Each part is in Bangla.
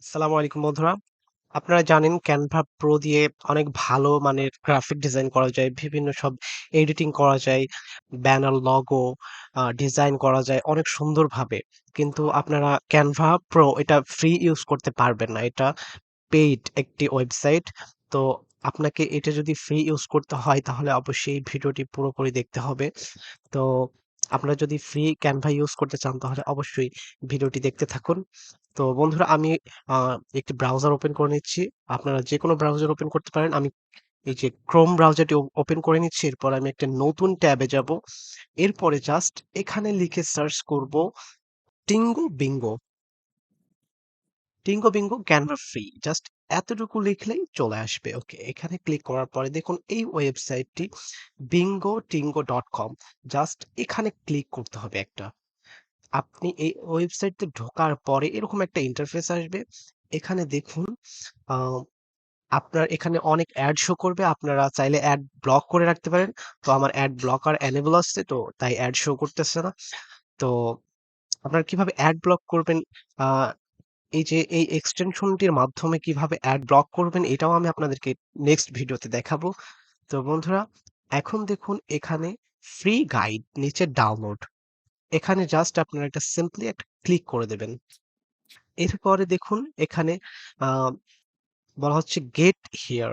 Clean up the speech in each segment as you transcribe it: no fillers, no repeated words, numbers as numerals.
আসসালামু আলাইকুম বন্ধুরা। আপনারা জানেন Canva Pro দিয়ে অনেক ভালো মানের গ্রাফিক ডিজাইন করা যায়। বিভিন্ন সব এডিটিং করা যায়। ব্যানার, লোগো ডিজাইন করা যায় অনেক সুন্দরভাবে। কিন্তু আপনারা Canva Pro এটা ফ্রি ইউজ করতে পারবেন না। এটা পেইড একটি ওয়েবসাইট। তো আপনাকে এটা যদি ফ্রি ইউজ করতে হয় তাহলে অবশ্যই এই ভিডিওটি পুরোপুরি দেখতে হবে। তো আপনারা যদি ফ্রি ক্যানভা ইউজ করতে চান তাহলে অবশ্যই ভিডিওটি দেখতে থাকুন। তো বন্ধুরা আমি একটি ব্রাউজার ওপেন করে নিচ্ছি। আপনারা যেকোনো ব্রাউজার ওপেন করতে পারেন। আমি এই যে ক্রোম ব্রাউজারটি ওপেন করে নিচ্ছি। এরপর আমি একটা নতুন ট্যাবে যাব। এরপরে জাস্ট এখানে লিখে সার্চ করব Tingo Bingo. Tingo Bingo Canva free. Just এতটুকু লিখলেই চলে আসবে। ওকে, এখানে ক্লিক করার পরে দেখুন এই ওয়েবসাইটটি bingotingo.com। জাস্ট এখানে ক্লিক করতে হবে একটা। আপনি এই ওয়েবসাইটে ঢোকার পরে এরকম একটা ইন্টারফেস আসবে। এখানে দেখুন আ আপনার এখানে অনেক অ্যাড শো করবে। আপনারা চাইলে অ্যাড ব্লক করে রাখতে পারেন। তো আমার অ্যাড ব্লকার এনেবল আছে, তো তাই অ্যাড শো করতেছে না। তো আপনারা কিভাবে অ্যাড ব্লক করবেন, আ এই যে এই এক্সটেনশনটির মাধ্যমে কিভাবে অ্যাড ব্লক করবেন এটাও আমি আপনাদেরকে নেক্সট ভিডিওতে দেখাবো। তো বন্ধুরা এখন দেখুন এখানে ফ্রি গাইড নিচে ডাউনলোড। এখানে জাস্ট আপনারা একটা সিম্পলি একটা ক্লিক করে দেবেন। এরপরে দেখুন এখানে আ বলা হচ্ছে গেট হিয়ার।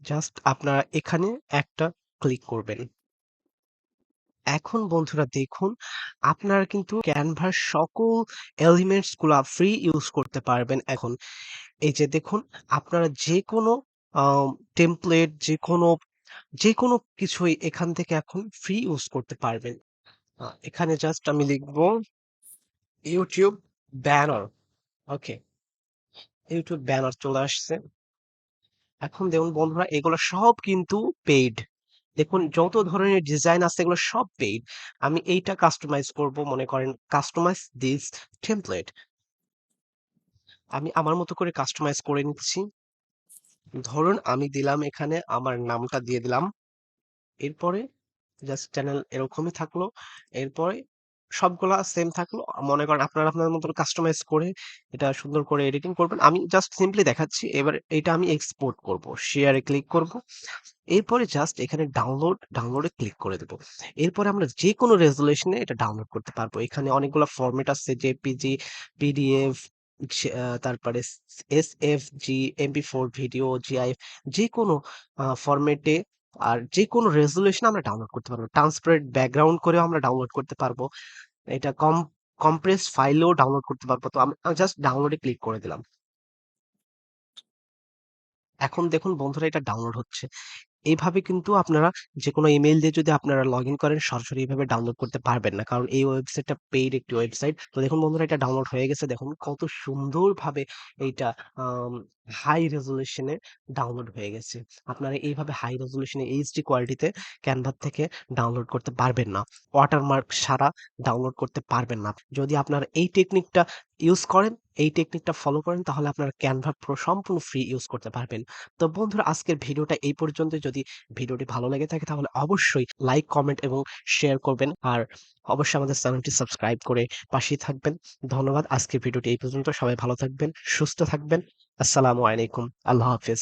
জাস্ট আপনারা এখানে একটা ক্লিক করবেন। এখন বন্ধুরা দেখুন আপনারা কিন্তু ক্যানভার সকল এলিমেন্টস গুলা ফ্রি ইউজ করতে পারবেন এখন। এই যে দেখুন আপনারা যেকোনো টেমপ্লেট যেকোনো কিছুই এখান থেকে এখন ফ্রি ইউজ করতে পারবেন। এখানে জাস্ট আমি লিখব ইউটিউব ব্যানার। ওকে, ইউটিউব ব্যানার চলে আসছে। এখন দেখুন বন্ধুরা এগুলো সব কিন্তু পেইড। দেখুন যত ধরনের ডিজাইন আছে এগুলো সব পেইড। আমি এইটা কাস্টমাইজ করব, মনে করেন কাস্টমাইজ দিস টেমপ্লেট। আমি আমার মতো করে কাস্টমাইজ করে নিচ্ছি। ধরুন আমি দিলাম এখানে আমার নামটা দিয়ে দিলাম। এরপরে জাস্ট চ্যানেল এরকমই থাকলো। এরপরে সবগুলা সেম থাকলো। মনে করেন আপনারা আপনার মতন কাস্টমাইজ করে এটা সুন্দর করে এডিটিং করবেন। আমি জাস্ট সিম্পলি দেখাচ্ছি। এবার এটা আমি এক্সপোর্ট করব। শেয়ারে ক্লিক করব। এরপরে জাস্ট এখানে ডাউনলোডে ক্লিক করে দেব। এরপরে আমরা যেকোনো রেজোলিউশনে এটা ডাউনলোড করতে পারবো। এখানে অনেকগুলা ফরম্যাট আছে, জেপিজি, পিডিএফ, তারপরে এসএফজি, এমপি4 ভিডিও, জিআইএফ, যেকোনো ফরম্যাটে আর যেকোনো রেজোলিউশন আমরা ডাউনলোড করতে পারবো। ট্রান্সপারেন্ট ব্যাকগ্রাউন্ড করেও আমরা ডাউনলোড করতে পারবো। এটা কম্প্রেস ফাইলেও ডাউনলোড করতে পারবো। তো আমি জাস্ট ডাউনলোডে ক্লিক করে দিলাম। এখন দেখুন বন্ধুরা এটা ডাউনলোড হচ্ছে। এইভাবে কিন্তু আপনারা যেকোনো ইমেইল দিয়ে যদি আপনারা লগইন করেন সরাসরি এভাবে ডাউনলোড করতে পারবেন না। কারণ এই ওয়েবসাইটটা পেইড একটি ওয়েবসাইট। তো দেখুন বন্ধুরা এটা ডাউনলোড হয়ে গেছে। দেখুন কত সুন্দরভাবে এইটা আম হাই রেজোলিউশন এ ডাউনলোড হয়ে গেছে। আপনারা এইভাবে হাই রেজোলিউশন এ এইচডি কোয়ালিটিতে Canva থেকে ডাউনলোড করতে পারবেন না। ওয়াটারমার্ক ছাড়া ডাউনলোড করতে পারবেন না। যদি আপনারা এই টেকনিকটা ইউজ করেন, এই টেকনিকটা ফলো করেন তাহলে আপনারা Canva Pro সম্পূর্ণ ফ্রি ইউজ করতে পারবেন। তো বন্ধুরা আজকের ভিডিওটা এই পর্যন্ত। যদি ভিডিওটি ভালো লেগে থাকে তাহলে অবশ্যই লাইক, কমেন্ট এবং শেয়ার করবেন। আর অবশ্যই আমাদের চ্যানেলটি সাবস্ক্রাইব করে পাশেই থাকবেন। ধন্যবাদ। আজকের ভিডিওটি এই পর্যন্ত। সবাই ভালো থাকবেন, সুস্থ থাকবেন। আসসালামু আলাইকুম। আল্লাহ হাফেজ।